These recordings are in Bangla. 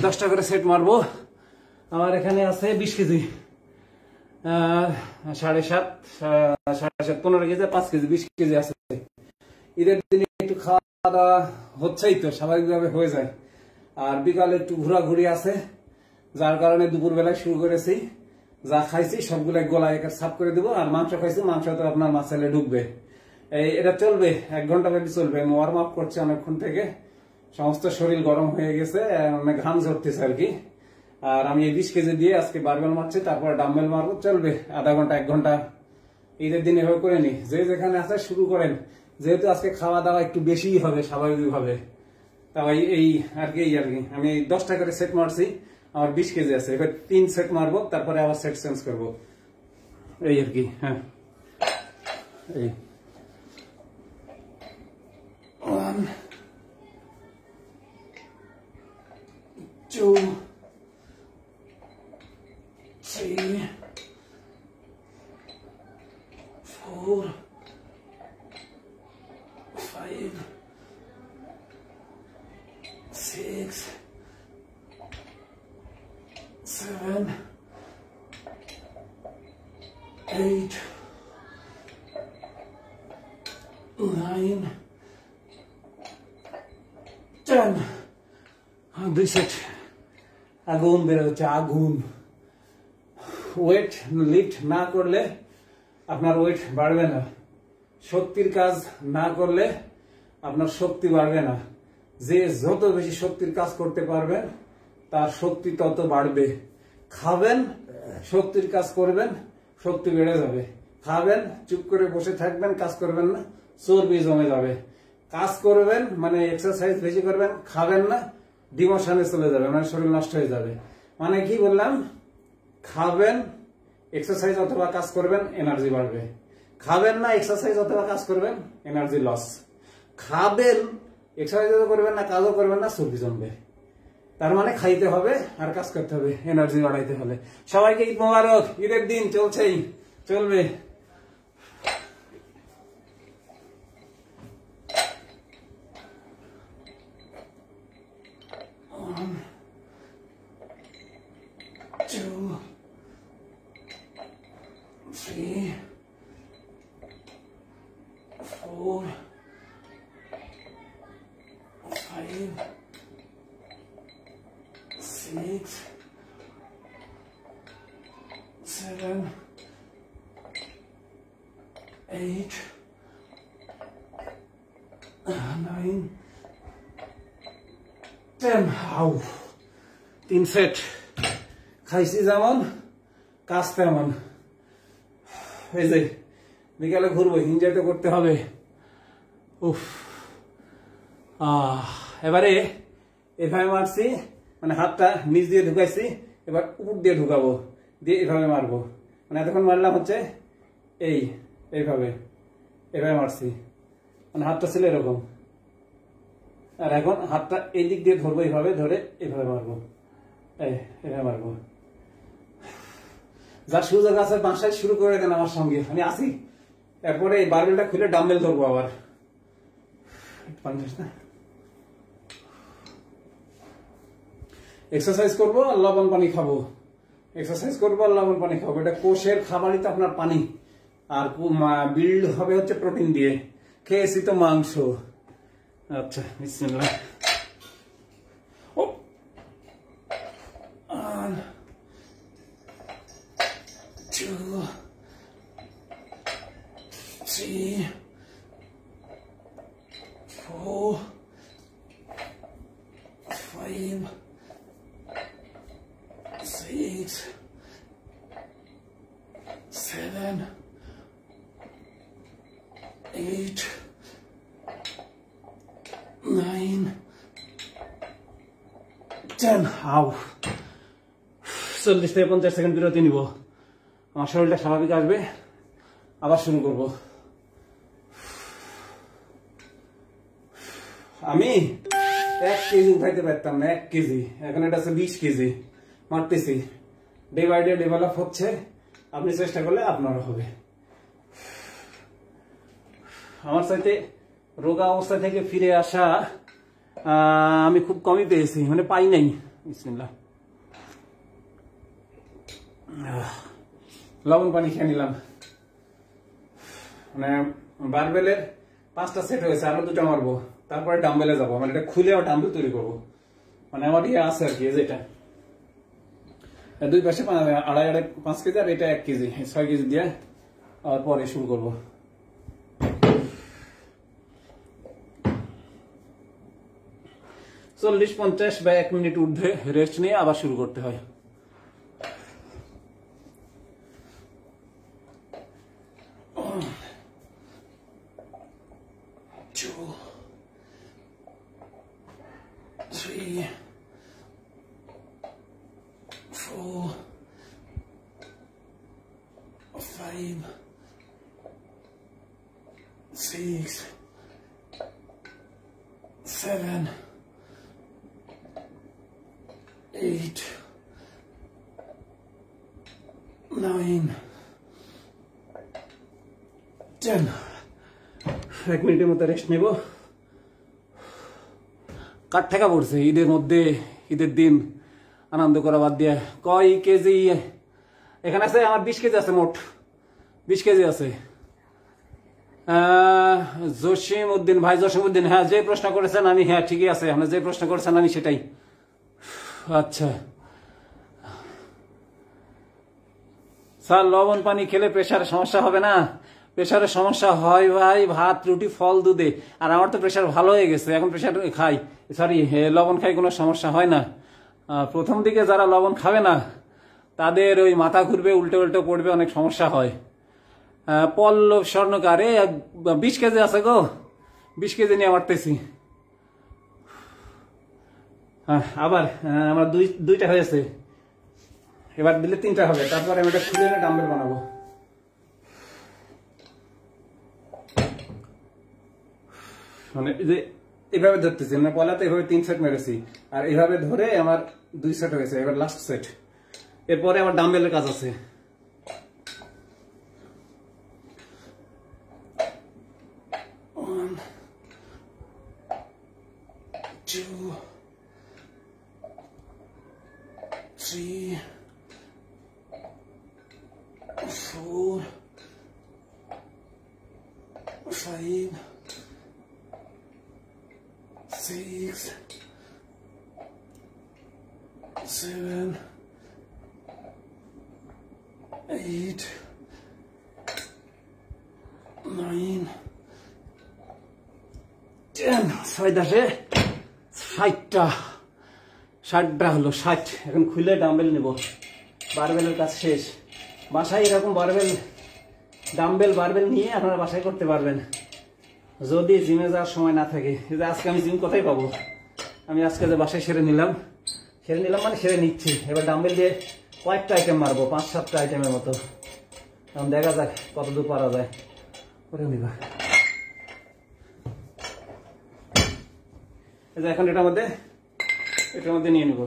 10টা করে সেট মারবো। আমার এখানে আছে 20 কেজি, 7.5 15 কেজি, 5 কেজি, 20 কেজি আছে। ঈদের দিনে একটু খাওয়া দাওয়া হচ্ছেই তো, স্বাভাবিকভাবে হয়ে যায়। আর বিকালে একটু ঘোরাঘুরি আছে, যার কারণে দুপুর বেলায় শুরু করেছি। যা খাইছি সবগুলো গলায় সাফ করে দেবো। আর মাংস খাইছি, মাংস তো আপনার মাছেলে ঢুকবে। এটা চলবে 1 ঘন্টা ব্যাপী চলবে। আমি ওয়ার্ম আপ করছি অনেকক্ষণ থেকে, সমস্ত শরীর গরম হয়ে গেছে, অনেক ঘাম ঝরতেছে আর কি। আর আমি এই 20 কেজি দিয়ে আজকে বারবেল মারছি, তারপরে ডাম্বেল মারবো। চলবে আধা ঘন্টা 1 ঘন্টা ঈদের দিন এভাবে করে নি। যে যেখানে আছে শুরু করেন, যেহেতু আজকে খাওয়া দাওয়া একটু বেশি হবে স্বাভাবিকভাবে, তাই এই আর কি আমি 10টা করে সেট মারছি। আমার 20 কেজি আছে, এবার 3 সেট মারবো, তারপরে আবার সেট চেঞ্জ করবো, এই আর কি। হ্যাঁ, এই 1 2 3 4 5 6 7 8 9 10। 2 সেট। আগুন বের হচ্ছে, আগুন। ওয়েট লিফট না করলে আপনার ওয়েট বাড়বে না, শক্তির কাজ না করলে আপনার শক্তি বাড়বে না। যে যত বেশি শক্তির কাজ করতে পারবেন তার শক্তি তত বাড়বে। খাবেন, শক্তির কাজ করবেন, শক্তি বেড়ে যাবে। খাবেন, চুপ করে বসে থাকবেন, কাজ করবেন না, চর্বি জমে যাবে। কাজ করবেন মানে এক্সারসাইজ বেশি করবেন, খাবেন না, ডিমোশনে চলে যাবে, মানে শরীর নষ্ট হয়ে যাবে। মানে কি বললাম, খাবেন, এক্সারসাইজ অথবা কাজ করবেন, এনার্জি বাড়বে। খাবেন না, এক্সারসাইজ অথবা কাজ করবেন, এনার্জি লস। খাবেন, এক্সারসাইজও করবেন না, কাজও করবেন না, চর্বি জমবে। তার মানে খাইতে হবে আর কাজ করতে হবে, এনার্জি বাড়াইতে হবে। সবাইকে ঈদ মোবারক। ঈদের দিন চলছেই, চলবে। তিন সেট খাইছি যেমন, কাজ তেমন। এই যে বিকালে ঘুরবো, এনজয় তো করতে হবে। উফ, এবারে এভাবে মারছি, মানে হাতটা নিচ দিয়ে ঢুকাইছি, এবার উপর দিয়ে ঢুকাবো, দিয়ে এভাবে মারবো। মানে এতক্ষণ মারলাম হচ্ছে এইভাবে এভাবে মারছি, মানে হাতটা ছিল এরকম। আর এখন হাতটা এই দিক দিয়ে ধরবো, এইভাবে ধরে এইভাবে মারবো, এভাবে মারবো। যার সুযোগ আছে বাসায় শুরু করে দেন আমার সঙ্গে, আমি আসি। এরপরে এই বারবেলটা খুলে ডাম্বেল ধরবো আবার। এক্সারসাইজ করবো আর লবণ পানি খাবো, এক্সারসাইজ করবো আর লবণ পানি খাবো। এটা কোষের খাবারই তো আপনার পানি, আর বিল্ড হবে হচ্ছে প্রোটিন দিয়ে। খেয়েছি তো মাংস। আচ্ছা, বিসমিল্লাহ। ও 1 2 3 4 5 6 7 8 9 10। 40 থেকে 50 সেকেন্ড বিরতি নিব, আমার শরীরটা স্বাভাবিক আসবে, আবার শুরু করব। আমি 1 কেজি উঠাইতে পারতাম না, 1 কেজি। এখন এটা আছে 20 কেজি মারতেছি। ডে বাই ডে ডেভেলপ হচ্ছে, আপনি চেষ্টা করলে আপনারও হবে। আমার সাথে রোগা অবস্থা থেকে ফিরে আসা আমি খুব কমই পেয়েছি, মানে পাই নাই। বিসমিল্লাহ। লবণ পানি খেয়ে নিলাম। মানে বারবেলের 5টা সেট হয়েছে, আরো 2টা মারবো, তারপরে ডাম্বেলে যাবো। মানে এটা খুলে আবার ডাম্বেল তৈরি করবো। মানে আমার ইয়ে আছে আর কি, যেটা 2 পাশে 5 কেজি আর এটা 1 কেজি, 6 কেজি দিয়ে আর পরে শুরু করবো। চল্লিশ 50 বা 1 মিনিট ঊর্ধ্বে রেস্ট নিয়ে আবার শুরু করতে হয়। এক মিনিটের মতো রেস্ট নেব। কাঠ ঠেকা পড়ছে ঈদের মধ্যে, ঈদের দিন আনন্দ করা বাদ দিয়ে। কয় কেজি এখানে আছে? আমার 20 কেজি আছে, মোট 20 কেজি আছে। জসিম উদ্দিন ভাই, জসিম উদ্দিন, হ্যাঁ যে প্রশ্ন করেছেন আমি, হ্যাঁ ঠিকই আছে, আপনি যে প্রশ্ন করেছেন আমি সেটাই। আচ্ছা স্যার, লবণ পানি খেলে প্রেশারের সমস্যা হবে না? প্রেশারের সমস্যা হয় ভাই ভাত রুটি ফল দুধে, আর আমার তো প্রেশার ভালো হয়ে গেছে, এখন প্রেশার খাই, সরি লবণ খাই, কোনো সমস্যা হয় না। প্রথম দিকে যারা লবণ খাবে না তাদের ওই মাথা ঘুরবে, উল্টে উল্টে পড়বে, অনেক সমস্যা হয়। পল্লব স্বর্ণকার, 20 কেজি আছে গো, 20 কেজি নিয়ে মারতেছি। আবার আমার 2টা হয়েছে, এবার দিলে 3টা হবে, তারপরে আমি এটা খুলে ডাম্বেল বানাবো। মানে যে এভাবে ধরতেছি, মানে পলাতে এভাবে 3 সেট মেরেছি, আর এভাবে ধরে আমার 2 সেট হয়েছে, এবার লাস্ট সেট। এরপরে আমার ডাম্বেলের কাজ আছে। ছয় 60টা হলো, 60। এখন খুলে ডাম্বেল নেব। বারবেলের কাজ শেষ। বাসায় এরকম ডাম্বেল বারবেল নিয়ে আপনারা বাসায় করতে পারবেন, যদি জিমে যাওয়ার সময় না থাকে। আজকে আমি জিম কোথায় পাবো? আমি আজকে যে বাসায় সেরে নিলাম মানে সেরে নিচ্ছি। এবার ডাম্বেল দিয়ে কয়েকটা আইটেম মারবো, 5-7টা আইটেমের মতো। এখন দেখা যাক কত দূর পারা যায়, করে নিবা। এখন এটার মধ্যে নিয়ে নেব।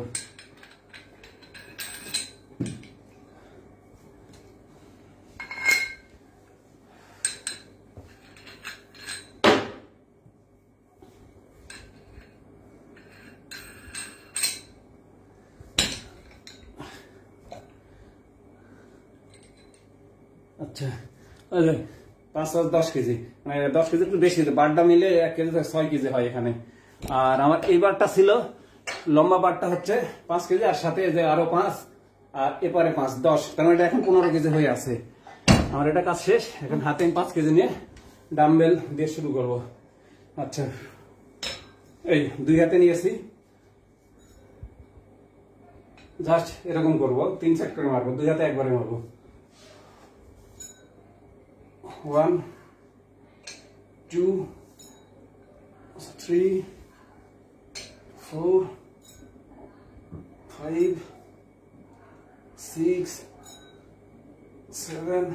আচ্ছা 5-10 কেজি, মানে 10 কেজি একটু বেশি, বারটা মিলে 1 কেজি 6 কেজি হয় এখানে। আর আমার এই বারটা ছিল, লম্বা বারটা হচ্ছে 5 কেজি, আর সাথে যে আরো 5, আর এপারে 5, 10, তার মানে এটা এখন 15 কেজি হয়ে আছে। আমার এটা কাজ শেষ। এখন হাতে আমি 5 কেজি নিয়ে ডাম্বেল দিয়ে শুরু করব। আচ্ছা, এই 2 হাতে নিয়েছি, জাস্ট এরকম করব, 3 সেট করে মারবো, 2 হাতে একবারে মারবো। 1 2 3 4 5 6 7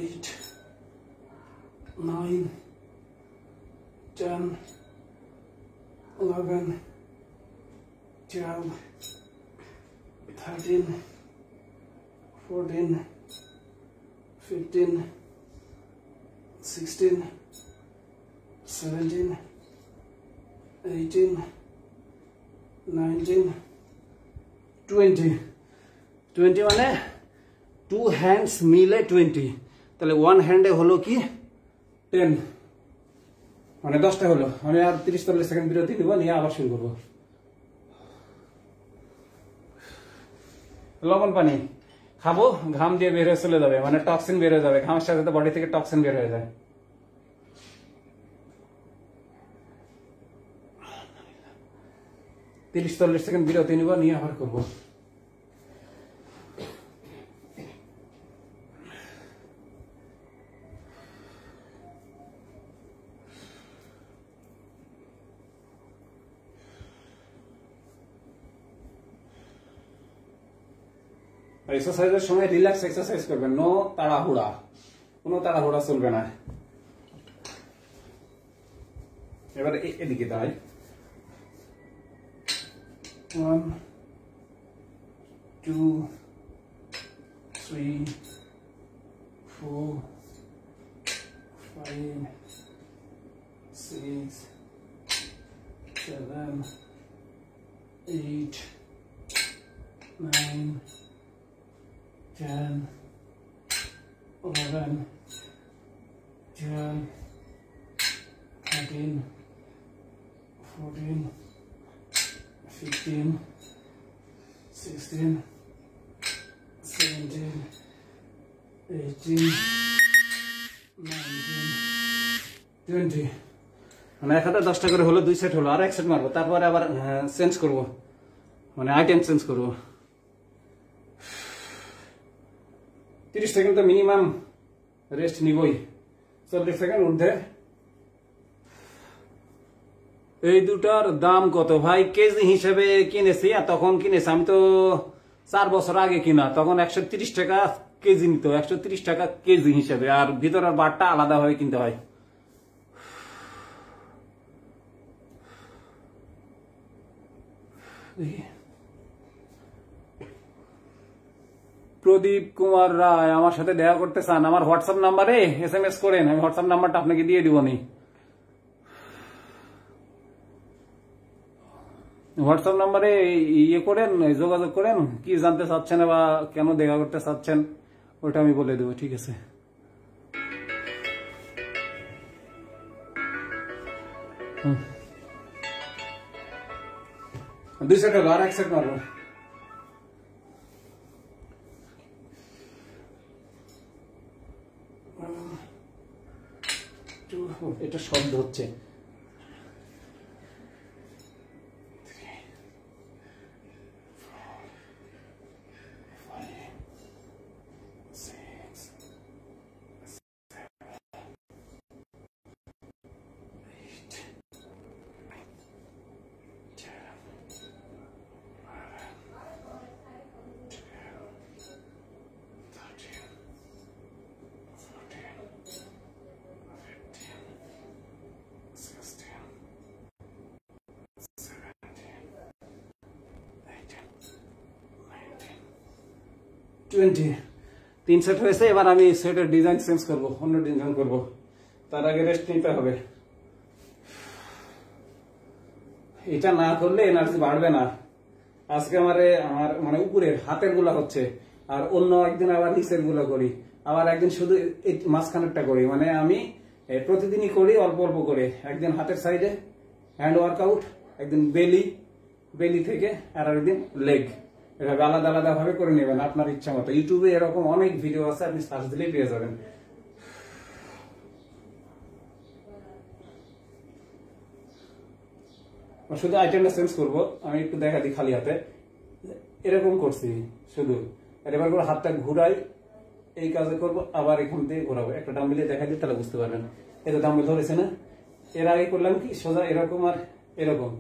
8 9 10 11 12 13 14 15 16 17 18, 19, 20. 20 মানে 2 hands মিলে 20, তাহলে 1 হ্যান্ডে হলো কি 10, মানে 10টা হলো। আমি আর 30-40 সেকেন্ড বিরতি নিব, নিয়ে আবার শুরু করবো। লবণ পানি খাবো, ঘাম দিয়ে বের হয়ে চলে যাবে, মানে টক্সিন বের হয়ে যাবে, ঘামের সাথে সাথে বডি থেকে টক্সিন বের হয়ে যায়। তিরিশ 40 সেকেন্ড বিরতি নিব, নিয়ে আবার করবো। এক্সারসাইজের সময় রিল্যাক্স এক্সারসাইজ করবেন, নো তাড়াহুড়া, কোনো তাড়াহুড়া চলবে না। এবার এদিকে দাঁড়াই। 1, 2, 3, 4, 5, 6, 7, 8, 9, 10, 11, 12, 13, 14, 15, 16, 17, 18, 19, 20। মানে এক হাতে 10টা করে হলো, 2 সেট হলো, আর 1 সেট মারবো, তারপরে আবার চেঞ্জ করবো, মানে আইটেম চেঞ্জ করবো। 30 সেকেন্ড তো মিনিমাম রেস্ট নিবই, 40 সেকেন্ড ঊর্ধ্বে। এই দুটার দাম কত ভাই? কেজি হিসেবে কিনেছি, আর তখন কিনেছি আমি তো 4 বছর আগে কিনা, তখন 130 টাকা কেজি নিত, 130 টাকা কেজি হিসেবে, আর ভিতরের বারটা আলাদা হয়ে কিনতে হয়। প্রদীপ কুমার রায় আমার সাথে দেখা করতে চান? আমার হোয়াটসঅ্যাপ নাম্বারে SMS করেন, আমি হোয়াটসঅ্যাপ নাম্বারটা আপনাকে দিয়ে দিব। হোয়াটসঅ্যাপ নাম্বারে ইয়ে করেন, যোগাযোগ করেন, কি জানতে চাচ্ছেন বা কেন দেখা করতে চাচ্ছেন ওটা আমি বলে দেবো, ঠিক আছে? দুই সেট হলো, আর 1 সেট মারবো। এটা শব্দ হচ্ছে। তিন সেট হয়েছে, এবার আমি সেটের ডিজাইন চেঞ্জ করব, অন্য ডিজাইন করব, তার আগে রেস্ট নিতে হবে। এটা না করলে এনার্জি বাড়বে না। আজকে আমার মানে উপরের হাতের গুলা হচ্ছে, আর অন্য একদিন আবার নিচের গুলা করি, আবার একদিন শুধু মাঝখানেরটা করি, মানে আমি প্রতিদিনই করি অল্প অল্প করে। একদিন হাতের সাইডে হ্যান্ড ওয়ার্কআউট, একদিন বেলি থেকে, আর একদিন লেগ, এভাবে আলাদা আলাদা ভাবে করে নেবেন আপনার ইচ্ছা মতো। ইউটিউবে এরকম অনেক ভিডিও আছে, আপনি সার্চ দিলেই পেয়ে যাবেন। শুধু আইটেমটা চেঞ্জ করবো, আমি একটু দেখা দিই খালি হাতে, এরকম করছি শুধু। আর এবার করে হাতটা ঘুরাই, এই কাজে করবো, আবার এখান থেকে ঘোরাবো। একটা ডাম্বেলে দেখা দিই, তাহলে বুঝতে পারবেন। এই তো ডাম্বেল ধরেছে না, এর আগে করলাম কি সোজা এরকম আর এরকম,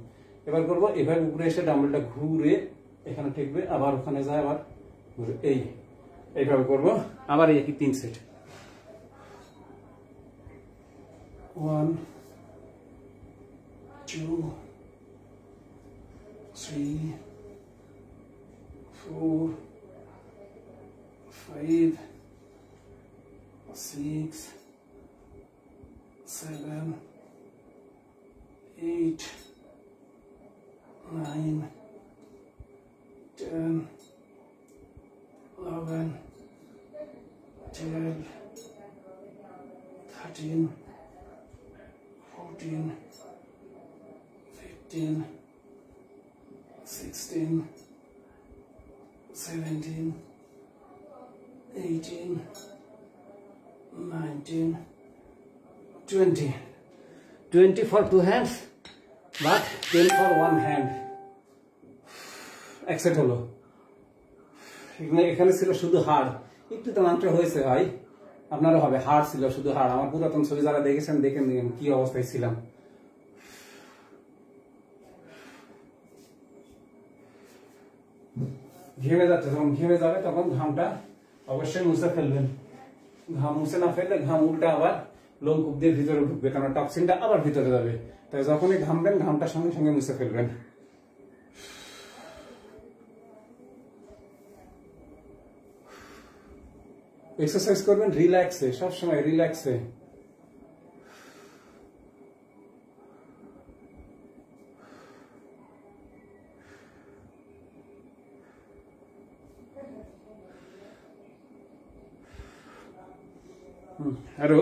এবার করবো এভাবে উপরে এসে ডাম্বেলটা ঘুরে এখানে ঠেকবে, আবার ওখানে যায়, আবার ঘুরে এইভাবে করবো। আবার এই 3 set, 1, 2, 3, 4, 5, 6, 7, 8, 9, 10, 11, 12, 13, 14, 15, 16, 17, 18, 19, 20. 20 for 2 hands, but 10 for 1 hand. Except হলো এখানে ছিল শুধু হাড়, একটু তো মাত্র হয়েছে ভাই, আপনারও হবে। হাড় ছিল শুধু হাড়। আমার পুরাতন ছবি যারা দেখেছেন দেখে নিন কি অবস্থায় ছিলাম। ঘেমে যাচ্ছে, যখন ঘেমে যাবে তখন ঘামটা অবশ্যই মুছে ফেলবেন। ঘাম মুছে না ফেললে ঘাম উল্টা আবার লোমকূপ দিয়ে ভিতরে ঢুকবে, কারণ টক্সিনটা আবার ভিতরে যাবে। তাই যখনই ঘামবেন ঘামটা সঙ্গে সঙ্গে মুছে ফেলবেন। এক্সারসাইজ করবেন রিল্যাক্সে, সবসময় রিল্যাক্সে। আরো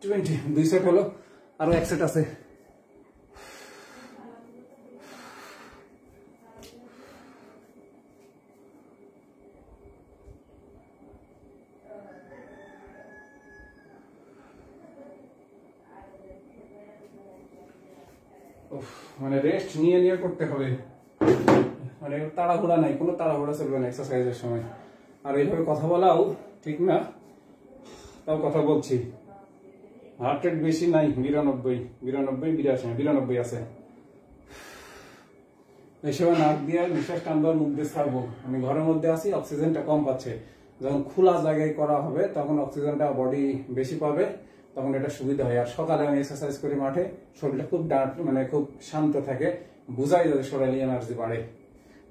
টোয়েন্টি। 2 সেট হলো, আরো 1 সেট আছে। মানে রেস্ট নিয়ে নিয়ে করতে হবে, মানে তাড়াহুড়া নাই, কোনো তাড়াহুড়া চলবে না এক্সারসাইজের সময়। আর এইভাবে কথা বলাও ঠিক না, তাও কথা বলছি। হার্ট রেট বেশি নাই, 92, 92 আছে। এই সময় নাক দিয়ে নিঃশ্বাস টানবার, মুখ দিয়ে ছাড়বো। আমি ঘরের মধ্যে আছি, অক্সিজেনটা কম পাচ্ছে। যখন খোলা জায়গায় করা হবে তখন অক্সিজেনটা বডি বেশি পাবে, তখন এটা সুবিধা হয়। আর সকালে আমি এক্সারসাইজ করি মাঠে, শরীরটা খুব মানে খুব শান্ত থাকে, বোঝাই যাবে শরীরে এনার্জি বাড়ে।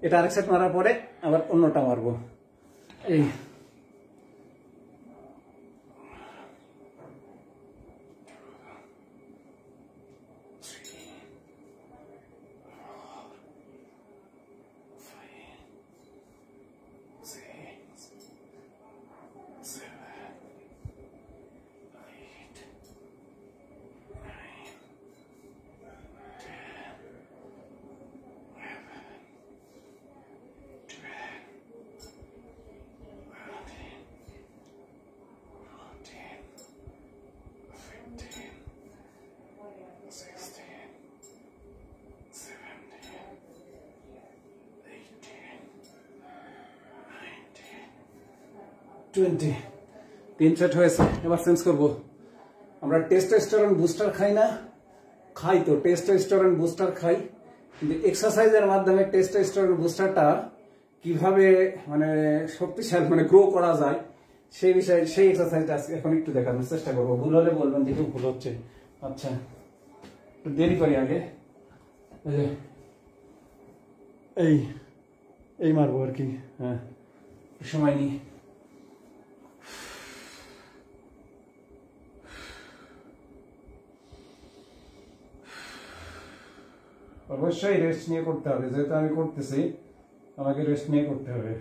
এটা আরেক সেট মারার পরে আবার অন্যটা মারবো। এই টোয়েন্টি। 3 সেট হয়েছে, এবার চেঞ্জ করবো। আমরা টেস্টোস্টেরন বুস্টার খাই না? খাই তো, টেস্টোস্টেরন বুস্টার খাই, কিন্তু এক্সারসাইজের মাধ্যমে টেস্টোস্টেরন বুস্টারটা কিভাবে মানে শক্তিশালী মানে গ্রো করা যায় সেই বিষয়ে, সেই এক্সারসাইজটা এখন একটু দেখানোর চেষ্টা করবো। ভুল হলে বলবেন, দেখুন ভুল হচ্ছে। আচ্ছা, একটু দেরি করি আগে। এই মারবো আর কি। হ্যাঁ, সময় নিয়ে। অবশ্যই রেস্ট নিয়ে করতে হবে, যেহেতু আমি করতেছি আমাকে রেস্ট নিয়ে করতে হবে।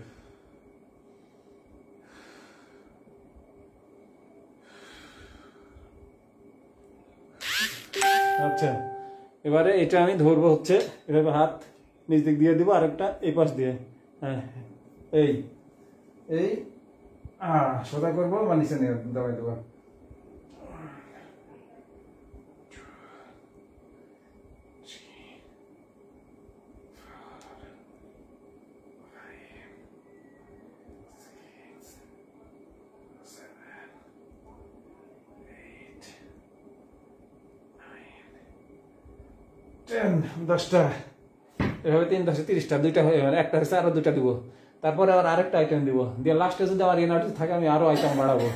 আচ্ছা, এবারে এটা আমি ধরবো হচ্ছে এভাবে, হাত নিচ দিক দিয়ে দিব, আরেকটা এই পাশ দিয়ে। হ্যাঁ, এই এই সোজা করবো বা নিচে নিয়ে দাবাই দেবো। 10 10টা এভাবে 3 10 30টা দুইটা হয়ে গেল একটা হচ্ছে আরো দুইটা দিব তারপরে আবার আরেকটা আইটেম দিব দিয়ে লাস্টে যদি আমার এনার্জি থাকে আমি আরো আইটেম বাড়াবো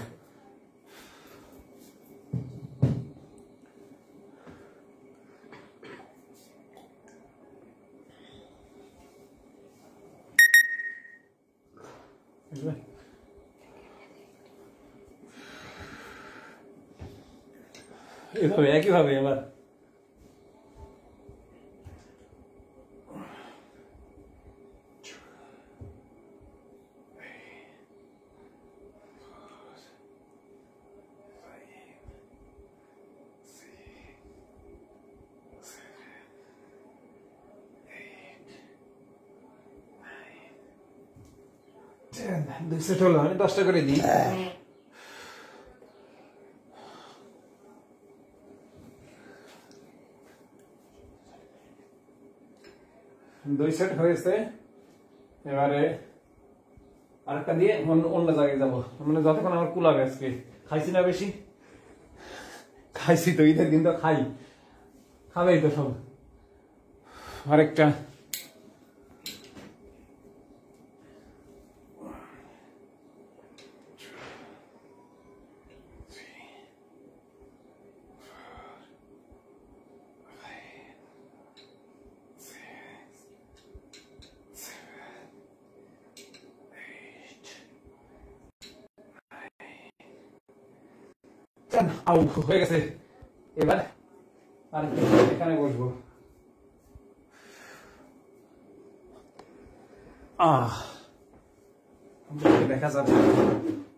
এভাবে একইভাবে এবার দুই সেট হলো আমি 10টা করে দিই দুই সেট হয়েছে এবারে আরেকটা দিয়ে অন্য জায়গায় যাবো মানে যতক্ষণ আমার কুলাবে আজকে খাইছি না বেশি খাইছি তো ঈদের দিন তো খাই খাবেই তো সব আরেকটা হয়ে গেছে এবার আর এখানে বসবো দেখা যাবে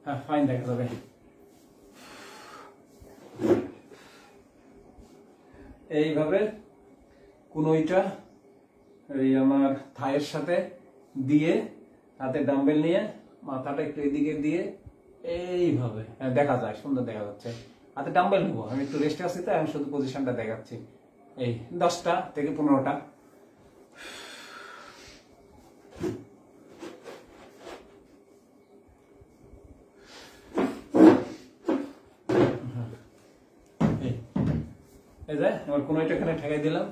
হ্যাঁ ফাইন দেখা যাবে এইভাবে কোনোইটা এই আমার থায়ের সাথে দিয়ে হাতে ডাম্বেল নিয়ে মাথাটা একটু এদিকে দিয়ে এইভাবে দেখা যায় সুন্দর দেখা যাচ্ছে হাতে ডাম্বেল নেবো আমি একটু রেস্টে আছি তাই আমি শুধু পজিশনটা দেখাচ্ছি এই 10টা থেকে 15টা এই যে আমার কোনোইটা এখানে ঠেকাই দিলাম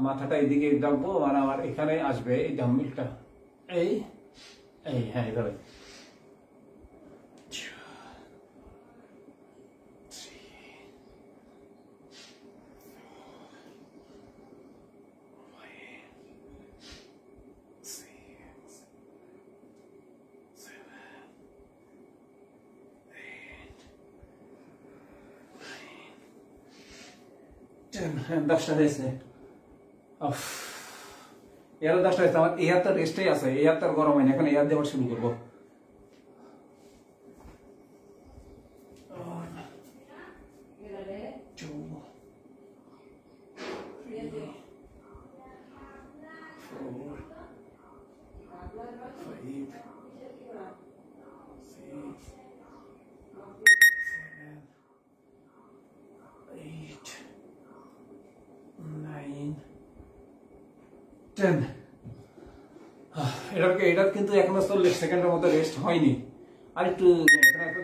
মাথাটা এদিকে ডাকবো আর আমার এখানে আসবে এই ডাম্বেলটা এই এই হ্যাঁ এইভাবে দশটা হয়েছে এরও 10টা হয়েছে আমার এই হাতটা রেস্টেই আছে এই হাতটার গরম হয়নি এখন এই হাত দিয়ে শুরু করবো এটা কিন্তু এখনো 40 সেকেন্ডের মতো রেস্ট হয়নি আরেকটু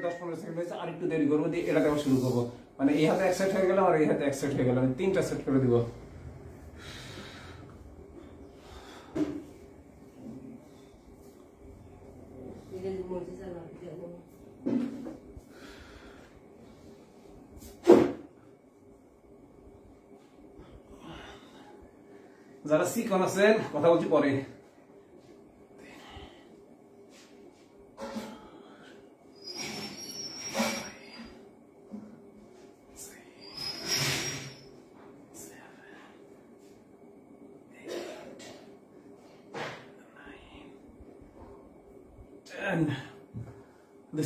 10-15 সেকেন্ড হয়েছে আরেকটু দেরি করবো দিয়ে এটা দেওয়া শুরু করবো মানে এই হাতে এক সেট হয়ে গেল আর এই হাতে এক সেট হয়ে গেল আমি 3টা সেট করে দিব যারা শিখন আছেন কথা বলছি পরে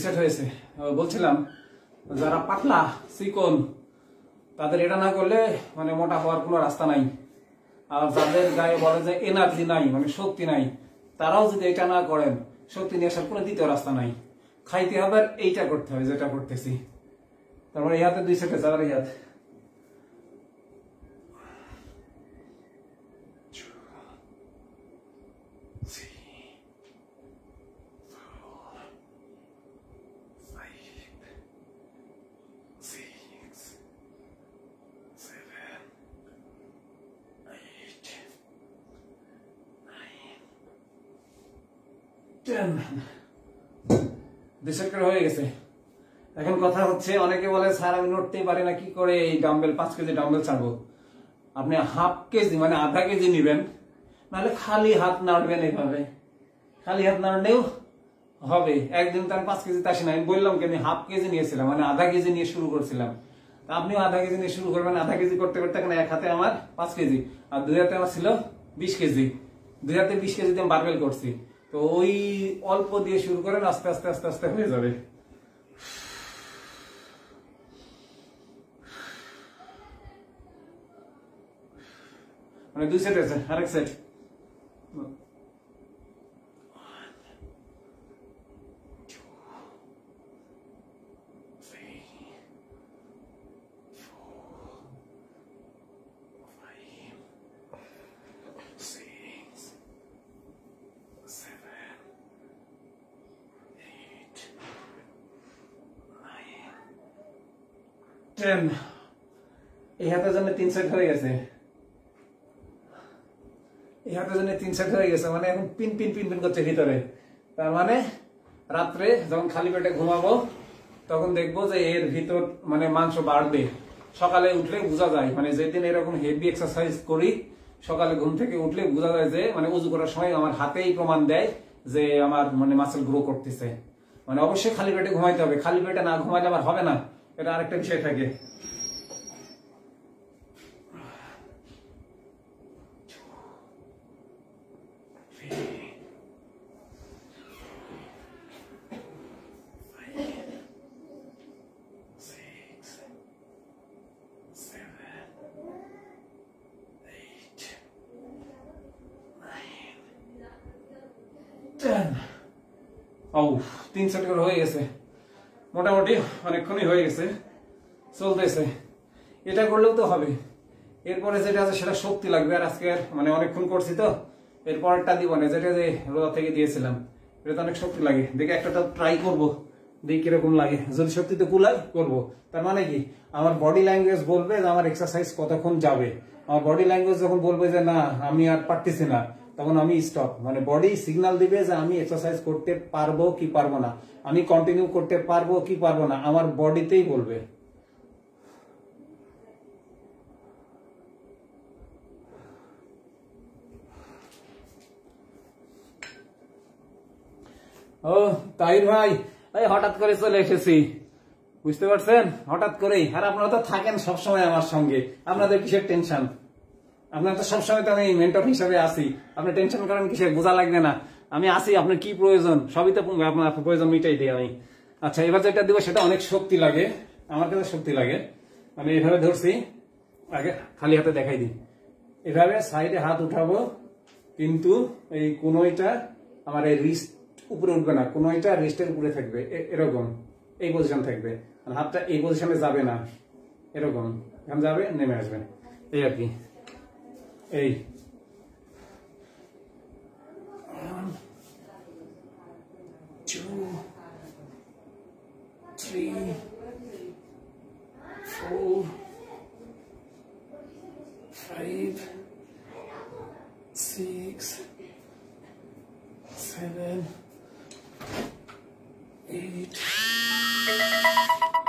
সেট হয়েছে বলছিলাম যারা পাতলা চিকন তাদের এটা না করলে মানে মোটা হওয়ার কোনো রাস্তা নাই আর যাদের গায়ে বলে যে এনার্জি নাই মানে শক্তি নাই তারাও যদি এটা না করেন শক্তি নিয়ে আসার কোনো দ্বিতীয় রাস্তা নাই খাইতে হবে এইটা করতে হবে যেটা করতেছি তারপরে এই হাতে 2 সেট আছে আবার এই হাত 2 সেট করে হয়ে গেছে। এখন কথা হচ্ছে, অনেকে বলে স্যার আমি নড়তেই পারি না, কি করে এই ডাম্বেল 5 কেজি ডাম্বেল ছাড়বো? আপনি হাফ কেজি মানে আধা কেজি নিবেন, নাহলে খালি হাত নাড়বেন। এইভাবে খালি হাত নাড়লেও হবে। একদিন তো আমি 5 কেজি আসি না, আমি বললাম কি আমি হাফ কেজি নিয়েছিলাম, মানে আধা কেজি নিয়ে শুরু করছিলাম। আপনিও আধা কেজি নিয়ে শুরু করবেন। আধা কেজি করতে করতে এখন এক হাতে আমার 5 কেজি আর 2 হাতে আমার ছিল 20 কেজি। 2 হাতে 20 কেজি দিয়ে বারবেল করছি। তো ওই অল্প দিয়ে শুরু করেন, আস্তে আস্তে আস্তে আস্তে হয়ে যাবে। মানে 2 সেট আছে, আরেক সেট। এই হাতের জন্য 3 সেট হয়ে গেছে। এই হাতের জন্য 3 সেট হয়ে গেছে, মানে এখন পিন পিন পিন পিন করছে ভিতরে। তার মানে রাত্রে যখন খালি পেটে ঘুমাবো তখন দেখবো যে এর ভিতর মানে মাংস বাড়বে। সকালে উঠলে বোঝা যায়, মানে যেদিন এরকম হেভি এক্সারসাইজ করি সকালে ঘুম থেকে উঠলে বোঝা যায় যে মানে উজু করার সময় আমার হাতেই প্রমাণ দেয় যে আমার মানে মাসেল গ্রো করতেছে। মানে অবশ্যই খালি পেটে ঘুমাইতে হবে, খালি পেটে না ঘুমাইলে আবার হবে না, এটা আরেকটা বিষয় থাকে। ও 3 সেট করে হয়ে গেছে, মোটামুটি অনেকক্ষণই হয়ে গেছে, চলতেছে। এটা করলেও তো হবে। এরপরে যেটা আছে সেটা শক্তি লাগবে। আর আজকে মানে অনেকক্ষণ করছি তো, এরপরটা দিব না, যেটা যে রোজা থেকে দিয়েছিলাম, এটা তো অনেক শক্তি লাগে। দেখে একটা ট্রাই করবো, দেখি কিরকম লাগে। যদি সত্যিতে কুলায় করবো। তার মানে কি, আমার বডি ল্যাঙ্গুয়েজ বলবে যে আমার এক্সারসাইজ কতক্ষণ যাবে। আমার বডি ল্যাঙ্গুয়েজ যখন বলবে যে না আমি আর পারতেছি না, তখন আমি স্টপ। মানে বডি সিগন্যাল দিবে যে আমি এক্সারসাইজ করতে পারবো কি পারবো না, আমি কন্টিনিউ করতে পারবো কি পারবো না, আমার বডিতেই বলবে। ও তাহির ভাই, হঠাৎ করে চলে এসেছি, বুঝতে পারছেন? হঠাৎ করেই। আর আপনারা তো থাকেন সবসময় আমার সঙ্গে, আপনাদের কিসের টেনশন? আপনার তো সবসময় তো আমি মেন্টর হিসাবে আসি, আপনি টেনশন করেন কিসের? বোঝা লাগবে না, আমি আসি। আপনার কি প্রয়োজন সবই তো আপনার প্রয়োজন মিটাই দিই আমি। আচ্ছা, এবার যেটা দিব সেটা অনেক শক্তি লাগে, আমার কাছে শক্তি লাগে। আমি এভাবে ধরছি, আগে খালি হাতে দেখাই দিই। এভাবে সাইডে হাত উঠাবো, কিন্তু এই কোনোইটা আমার এই রিস্ট উপরে উঠবে না, কোনোইটা রিস্টের উপরে থাকবে, এরকম এই পজিশন থাকবে। হাতটা এই পজিশনে যাবে না, এরকম এখন যাবে, নেমে আসবে, এই আর কি। এই 1 2 3 4 5 6 7 8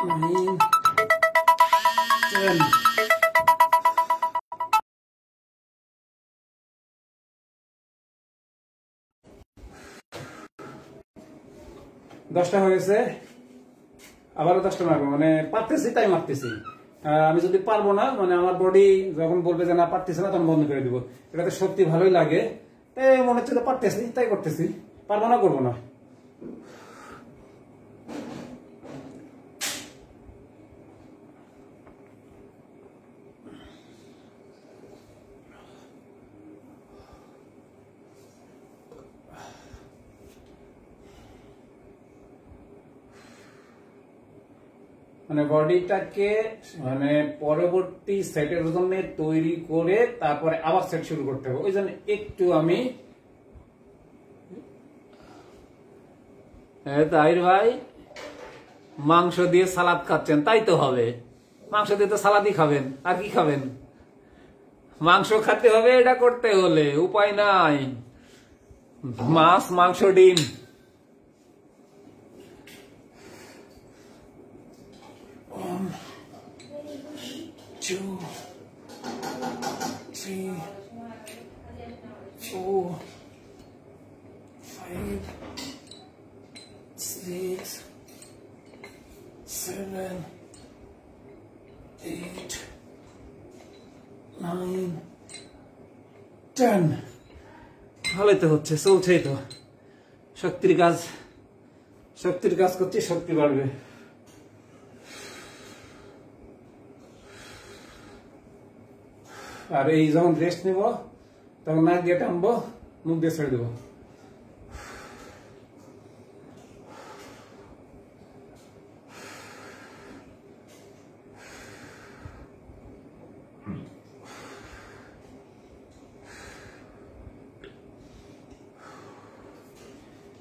9 10 10টা হয়েছে, আবারও 10টা মারবো। মানে পারতেছি তাই মারতেছি। আমি যদি পারবো না, মানে আমার বডি যখন বলবে যে না পারতেছি না, তখন বন্ধ করে দিব। এটাতে সত্যি ভালোই লাগে, তাই মনে হচ্ছে যে পারতেছি তাই করতেছি, পারবো না করবো না। মানে বডিটাকে মানে পরবর্তী সেটের জন্য তৈরি করে তারপরে আবার সেট শুরু করতে হবে। ওই জন্য একটু আমি তাহির ভাই মাংস দিয়ে সালাদ খাচ্ছেন, তাই তো হবে। মাংস দিয়ে তো সালাদই খাবেন, আর কি খাবেন? মাংস খেতে হবে, এটা করতে হলে উপায় নাই। মাছ, মাংস, ডিম 2, 3, 4, 5, 6, 7, 8, 9, 10. ভালোই তো হচ্ছে, চলছেই তো। শক্তির কাজ করছি, শক্তি বাড়বে। আর এই যখন রেস্ট নেব তখন নাক দিয়ে টানবো, মুখ দিয়ে ছেড়ে দেবো।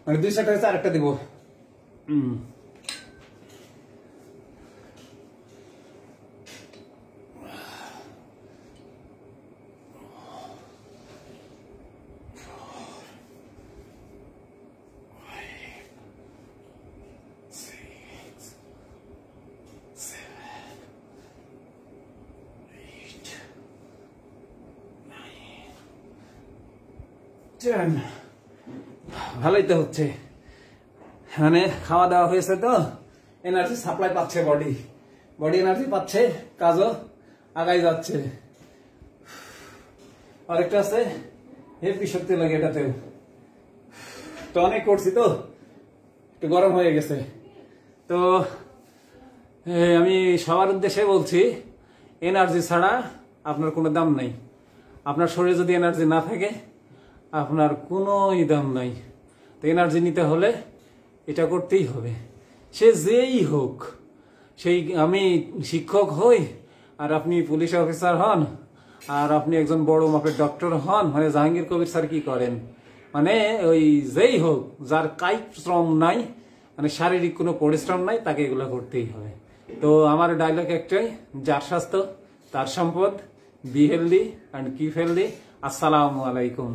মানে 2 সেট হয়েছে, আরেকটা দিব। ভালোই তো হচ্ছে, মানে খাওয়া দাওয়া হয়েছে তো, এনার্জি সাপ্লাই পাচ্ছে, বডি এনার্জি পাচ্ছে, কাজও আগাই যাচ্ছে। আরেকটা আছে, হেভি শক্তি লাগে এটাতেও। তো অনেক করছি তো, একটু গরম হয়ে গেছে। তো আমি সবার উদ্দেশ্যে বলছি, এনার্জি ছাড়া আপনার কোনো দাম নাই। আপনার শরীরে যদি এনার্জি না থাকে, আপনার কোনো দাম নাই। তো এনার্জি নিতে হলে এটা করতেই হবে, সে যেই হোক। সেই আমি শিক্ষক হই, আর আপনি পুলিশ অফিসার হন, আর আপনি একজন বড় মাপের ডক্টর হন, মানে জাহাঙ্গীর কবির স্যার কি করেন, মানে ওই যেই হোক, যার কায়িক শ্রম নাই, মানে শারীরিক কোনো পরিশ্রম নাই, তাকে এগুলো করতেই হবে। তো আমার ডায়লগ একটাই, যার স্বাস্থ্য তার সম্পদ। Be healthy and keep healthy. আসসালামু আলাইকুম।